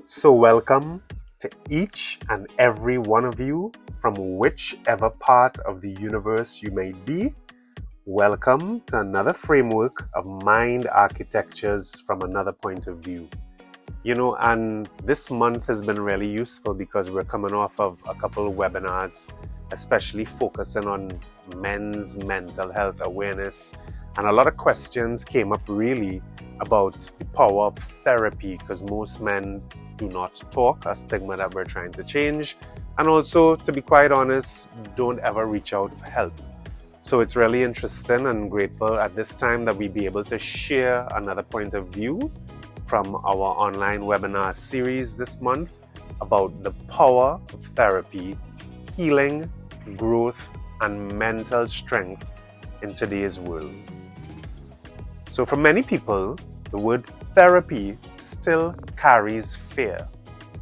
So, welcome to each and every one of you from whichever part of the universe you may be. Welcome to another framework of mind architectures from another point of view. And this month has been really useful because we're coming off of a couple of webinars, especially focusing on men's mental health awareness. And a lot of questions came up really about the power of therapy because most men do not talk, a stigma that we're trying to change. And also, to be quite honest, don't ever reach out for help. So it's really interesting and grateful at this time that we be able to share another point of view from our online webinar series this month about the power of therapy, healing, growth, and mental strength in today's world. So for many people, the word therapy still carries fear.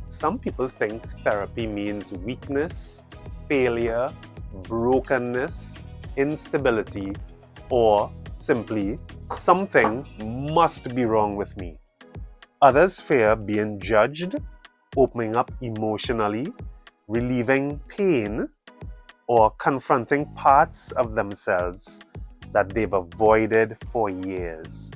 Some people think therapy means weakness, failure, brokenness, instability, or simply something must be wrong with me. Others fear being judged, opening up emotionally, relieving pain, or confronting parts of themselves that they've avoided for years.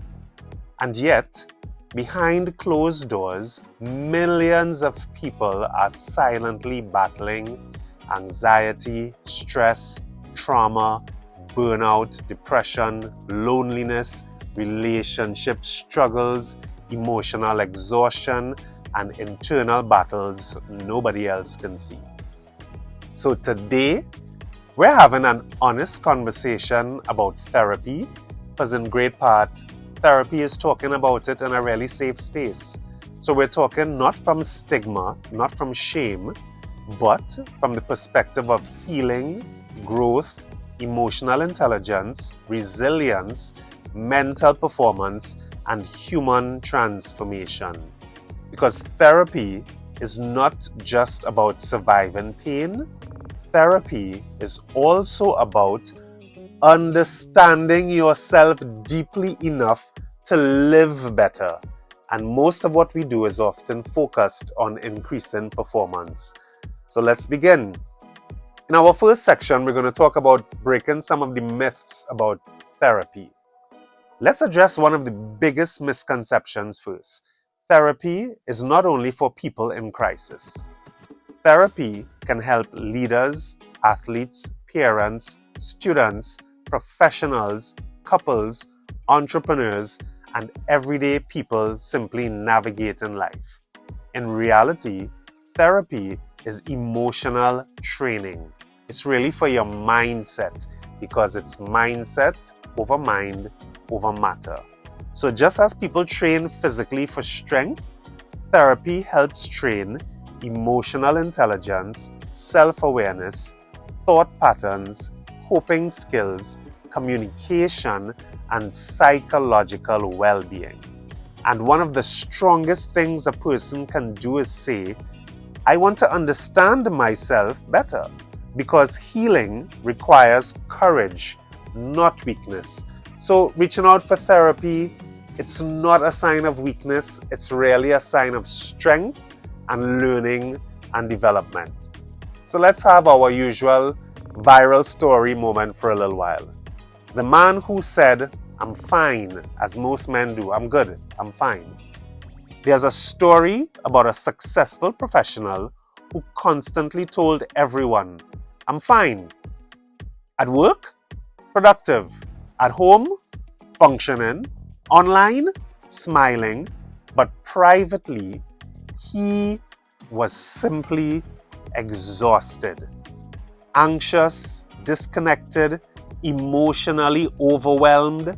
And yet, behind closed doors, millions of people are silently battling anxiety, stress, trauma, burnout, depression, loneliness, relationship struggles, emotional exhaustion, and internal battles nobody else can see. So today, we're having an honest conversation about therapy, because in great part, therapy is talking about it in a really safe space. So we're talking not from stigma, not from shame, but from the perspective of healing, growth, emotional intelligence, resilience, mental performance, and human transformation. Because therapy is not just about surviving pain. Therapy is also about understanding yourself deeply enough to live better. And most of what we do is often focused on increasing performance. So let's begin. In our first section, we're going to talk about breaking some of the myths about therapy. Let's address one of the biggest misconceptions first. Therapy is not only for people in crisis. Therapy can help leaders, athletes, parents, students, professionals, couples, entrepreneurs, and everyday people simply navigating life. In reality, therapy is emotional training. It's really for your mindset because it's mindset over mind over matter. So just as people train physically for strength, therapy helps train emotional intelligence, self-awareness, thought patterns, coping skills, communication, and psychological well-being. And one of the strongest things a person can do is say, I want to understand myself better, because healing requires courage, not weakness. So reaching out for therapy, it's not a sign of weakness, it's really a sign of strength and learning and development. So let's have our usual viral story moment for a little while. The man who said, I'm fine, as most men do, I'm good, I'm fine. There's a story about a successful professional who constantly told everyone, I'm fine. At work, productive. At home, functioning. Online, smiling. But privately, he was simply exhausted, anxious, disconnected, emotionally overwhelmed.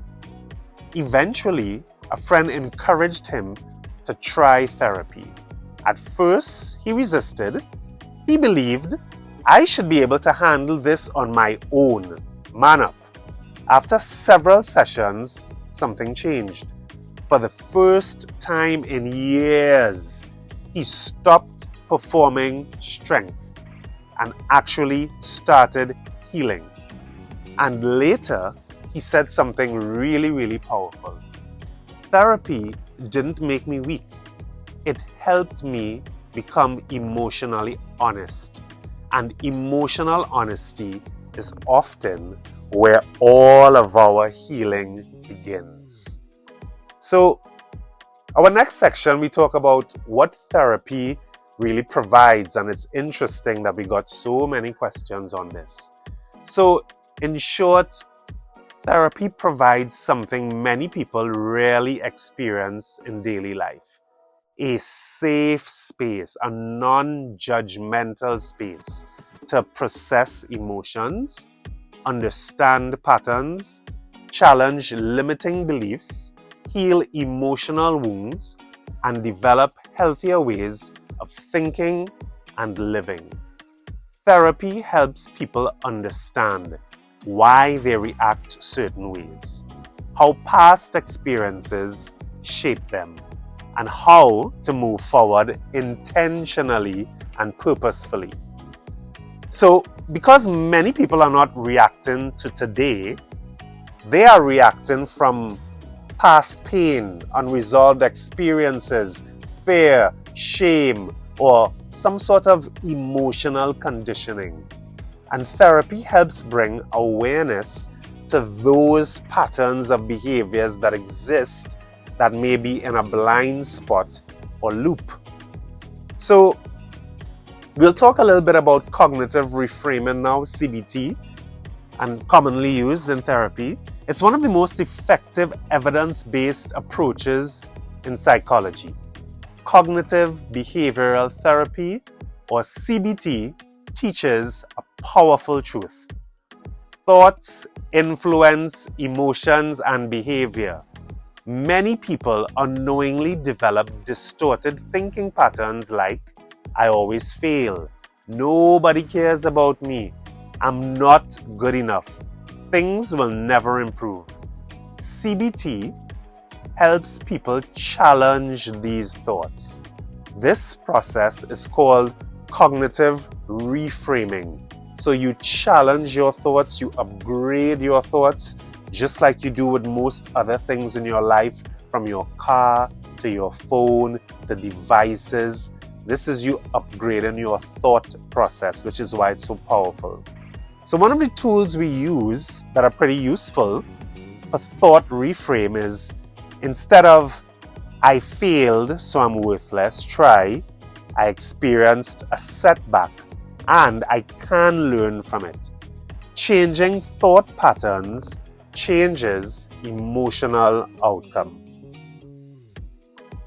Eventually, a friend encouraged him to try therapy. At first, he resisted. He believed, I should be able to handle this on my own. Man up. After several sessions, something changed. For the first time in years, he stopped performing strength and actually started healing. And later, he said something really, really powerful. Therapy didn't make me weak. it helped me become emotionally honest. And emotional honesty is often where all of our healing begins. So, our next section, we talk about what therapy really provides, and it's interesting that we got so many questions on this. So, in short, therapy provides something many people rarely experience in daily life: a safe space, a non-judgmental space to process emotions, understand patterns, challenge limiting beliefs, heal emotional wounds, and develop healthier ways of thinking and living. Therapy helps people understand why they react certain ways, how past experiences shape them, and how to move forward intentionally and purposefully. So, because many people are not reacting to today, they are reacting from past pain, unresolved experiences, fear, shame, or some sort of emotional conditioning. And therapy helps bring awareness to those patterns of behaviors that exist that may be in a blind spot or loop. So, we'll talk a little bit about cognitive reframing now, CBT, and commonly used in therapy. It's one of the most effective evidence-based approaches in psychology. Cognitive behavioral therapy, or CBT, teaches a powerful truth. Thoughts influence emotions and behavior. Many people unknowingly develop distorted thinking patterns like, I always fail, nobody cares about me, I'm not good enough, things will never improve. CBT helps people challenge these thoughts. This process is called cognitive reframing. So you challenge your thoughts, you upgrade your thoughts, just like you do with most other things in your life, from your car to your phone to devices. This is you upgrading your thought process, which is why it's so powerful. So one of the tools we use that are pretty useful for thought reframe is, instead of I failed so I'm worthless, try I experienced a setback and I can learn from it. Changing thought patterns changes emotional outcome.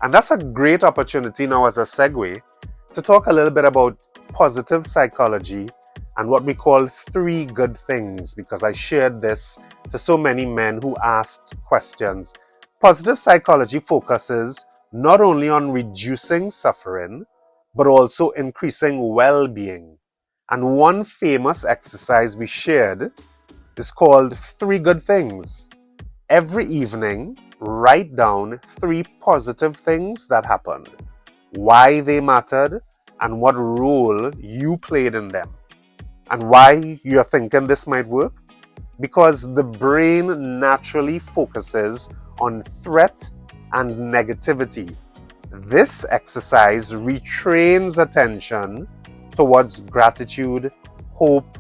And that's a great opportunity now as a segue to talk a little bit about positive psychology and what we call 3 good things, because I shared this to so many men who asked questions. Positive psychology focuses not only on reducing suffering, but also increasing well-being. And one famous exercise we shared is called 3 good things. Every evening, write down 3 positive things that happened, why they mattered, and what role you played in them. And why you're thinking this might work? Because the brain naturally focuses on threat and negativity. This exercise retrains attention towards gratitude, hope,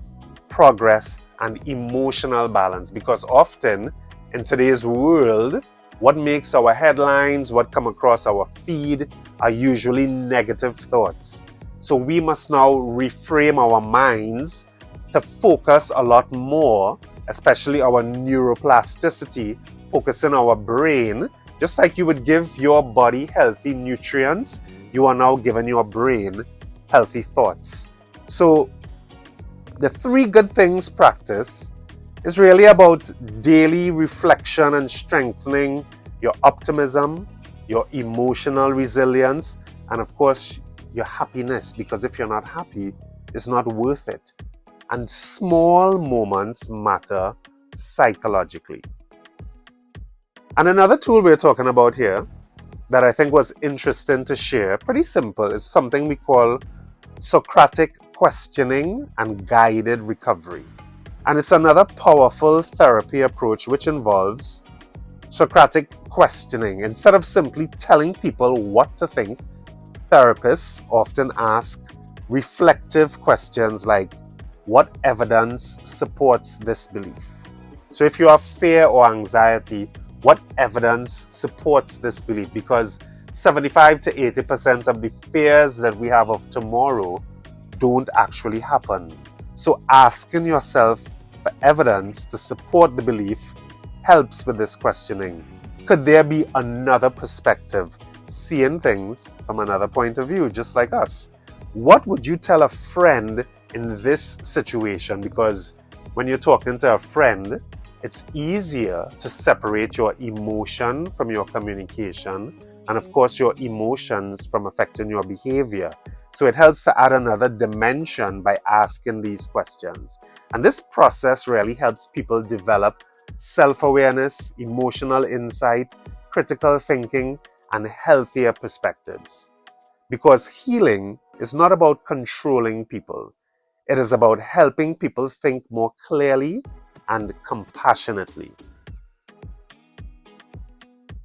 progress, and emotional balance. Because often in today's world, what makes our headlines, what come across our feed, are usually negative thoughts. So we must now reframe our minds to focus a lot more, especially our neuroplasticity, focusing our brain. Just like you would give your body healthy nutrients, you are now giving your brain healthy thoughts. So the 3 good things practice is really about daily reflection and strengthening your optimism, your emotional resilience, and of course your happiness, because if you're not happy, it's not worth it. And small moments matter psychologically. And another tool we're talking about here that I think was interesting to share, pretty simple, is something we call Socratic questioning and guided recovery. And it's another powerful therapy approach which involves Socratic questioning. Instead of simply telling people what to think, therapists often ask reflective questions like, what evidence supports this belief? So if you have fear or anxiety, what evidence supports this belief? Because 75 to 80% of the fears that we have of tomorrow don't actually happen. So asking yourself for evidence to support the belief helps with this questioning. Could there be another perspective, seeing things from another point of view, just like us? What would you tell a friend in this situation? Because when you're talking to a friend, it's easier to separate your emotion from your communication, and of course your emotions from affecting your behavior. So it helps to add another dimension by asking these questions. And this process really helps people develop self-awareness, emotional insight, critical thinking, and healthier perspectives. Because healing is not about controlling people. It is about helping people think more clearly and compassionately.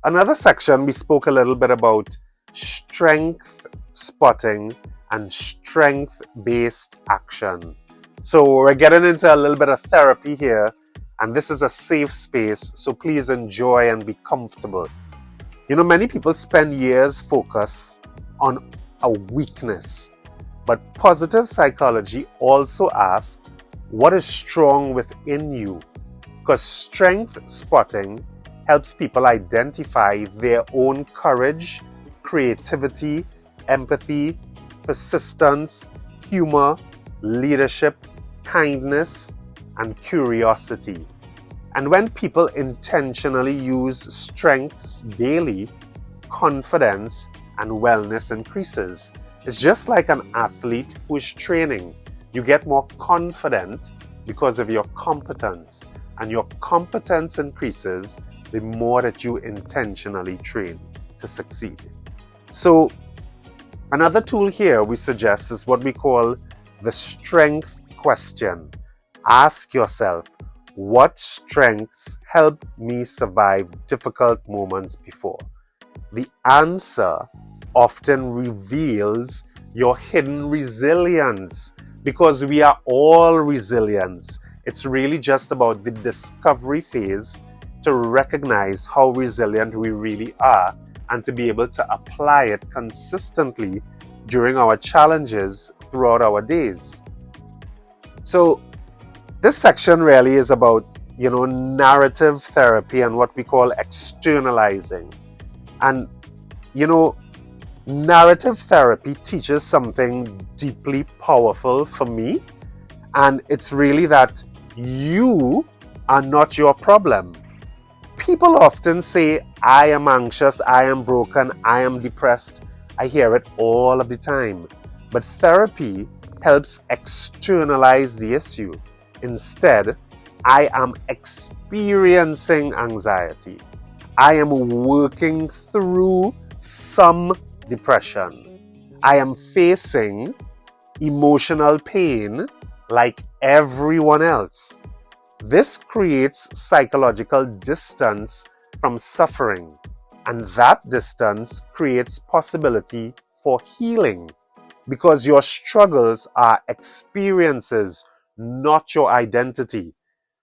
Another section, we spoke a little bit about strength spotting and strength-based action. So we're getting into a little bit of therapy here, and this is a safe space, so please enjoy and be comfortable. You know, many people spend years focused on a weakness, but positive psychology also asks, what is strong within you? Because strength spotting helps people identify their own courage, creativity, empathy, persistence, humor, leadership, kindness, and curiosity. And when people intentionally use strengths daily, confidence and wellness increases. It's just like an athlete who is training. You get more confident because of your competence, and your competence increases the more that you intentionally train to succeed. So another tool here we suggest is what we call the strength question. Ask yourself, what strengths helped me survive difficult moments before? The answer often reveals your hidden resilience, because we are all resilient. It's really just about the discovery phase to recognize how resilient we really are and to be able to apply it consistently during our challenges throughout our days. So this section really is about, narrative therapy and what we call externalizing. And, narrative therapy teaches something deeply powerful for me. And it's really that you are not your problem. People often say, I am anxious, I am broken, I am depressed. I hear it all of the time. But therapy helps externalize the issue. Instead, I am experiencing anxiety. I am working through some depression. I am facing emotional pain like everyone else. This creates psychological distance from suffering, and that distance creates possibility for healing, because your struggles are experiences, not your identity.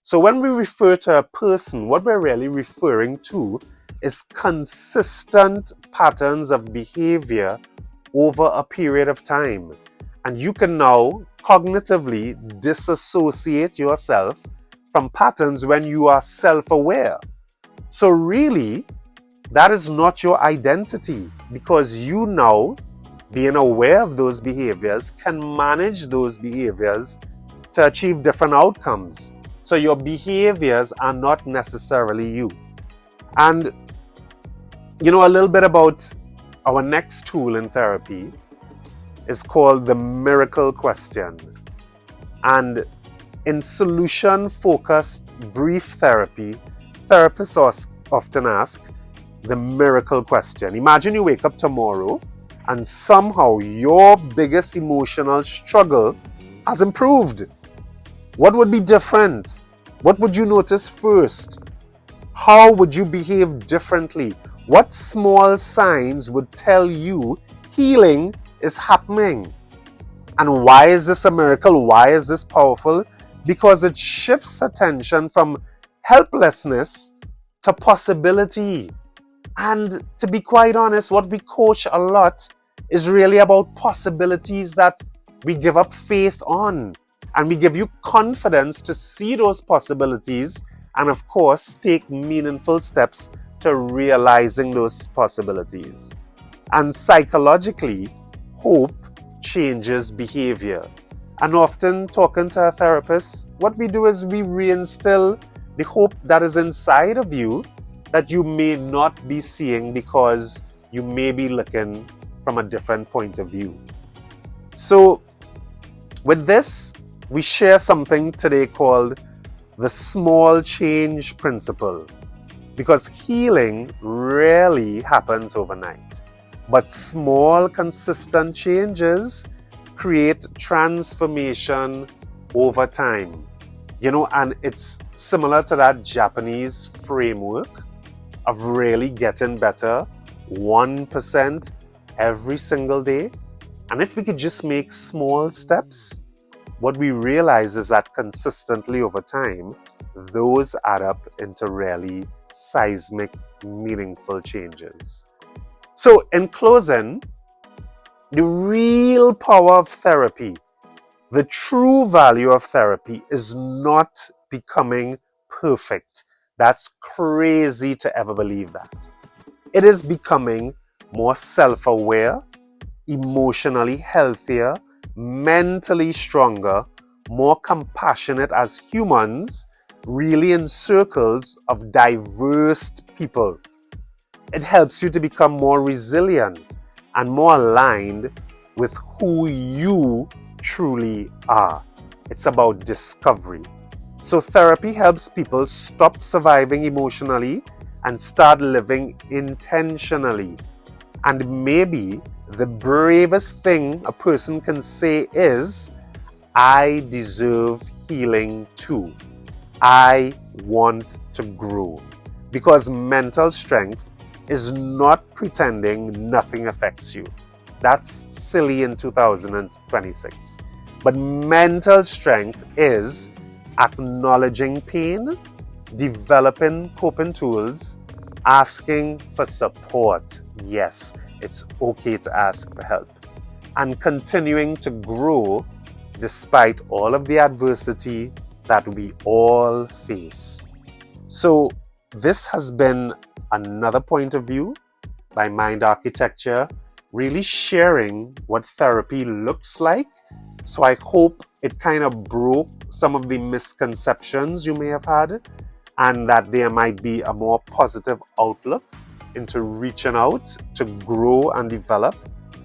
So when we refer to a person, what we're really referring to is consistent patterns of behavior over a period of time. And you can now cognitively disassociate yourself from patterns when you are self-aware. So really, that is not your identity, because you now, being aware of those behaviors, can manage those behaviors to achieve different outcomes. So your behaviors are not necessarily you. And a little bit about our next tool in therapy is called the miracle question. And in solution-focused brief therapy, therapists often ask the miracle question. Imagine you wake up tomorrow and somehow your biggest emotional struggle has improved. What would be different? What would you notice first? How would you behave differently? What small signs would tell you, healing is happening. And why is this a miracle? Why is this powerful? Because it shifts attention from helplessness to possibility. And to be quite honest, what we coach a lot is really about possibilities that we give up faith on. And we give you confidence to see those possibilities and, of course, take meaningful steps to realizing those possibilities. And psychologically, hope changes behavior. And often, talking to a therapist, what we do is we reinstill the hope that is inside of you that you may not be seeing because you may be looking from a different point of view. So, with this, we share something today called the small change principle. Because healing rarely happens overnight. But small, consistent changes create transformation over time. And it's similar to that Japanese framework of really getting better 1% every single day. And if we could just make small steps, what we realize is that consistently over time, those add up into really seismic, meaningful changes. So, in closing, the real power of therapy, the true value of therapy is not becoming perfect. That's crazy to ever believe that. It is becoming more self-aware, emotionally healthier, mentally stronger, more compassionate as humans, really in circles of diverse people. It helps you to become more resilient and more aligned with who you truly are. It's about discovery. So therapy helps people stop surviving emotionally and start living intentionally. And maybe the bravest thing a person can say is, I deserve healing too. I want to grow. Because mental strength is not pretending nothing affects you. That's silly in 2026. But mental strength is acknowledging pain, developing coping tools, asking for support. Yes, it's okay to ask for help. And continuing to grow despite all of the adversity that we all face. So this has been another point of view by Mind Architecture, really sharing what therapy looks like. So I hope it kind of broke some of the misconceptions you may have had, and that there might be a more positive outlook into reaching out to grow and develop.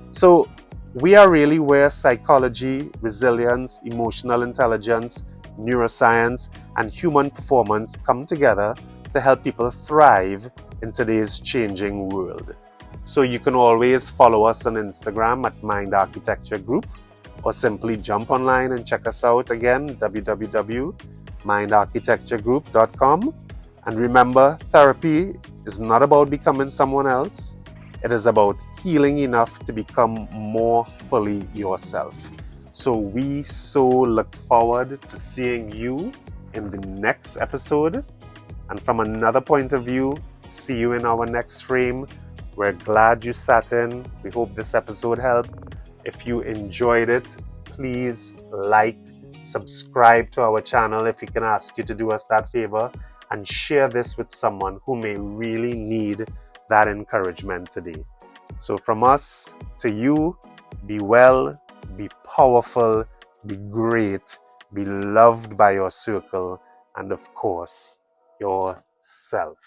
So we are really where psychology, resilience, emotional intelligence, neuroscience, and human performance come together to help people thrive in today's changing world. So you can always follow us on Instagram at Mind Architecture Group, or simply jump online and check us out again, www.mindarchitecturegroup.com. And remember, therapy is not about becoming someone else. It is about healing enough to become more fully yourself. So we so look forward to seeing you in the next episode. And from another point of view, see you in our next frame. We're glad you sat in. We hope this episode helped. If you enjoyed it, please like, subscribe to our channel if we can ask you to do us that favor, and share this with someone who may really need that encouragement today. So from us to you, be well, be powerful, be great, be loved by your circle, and of course, yourself.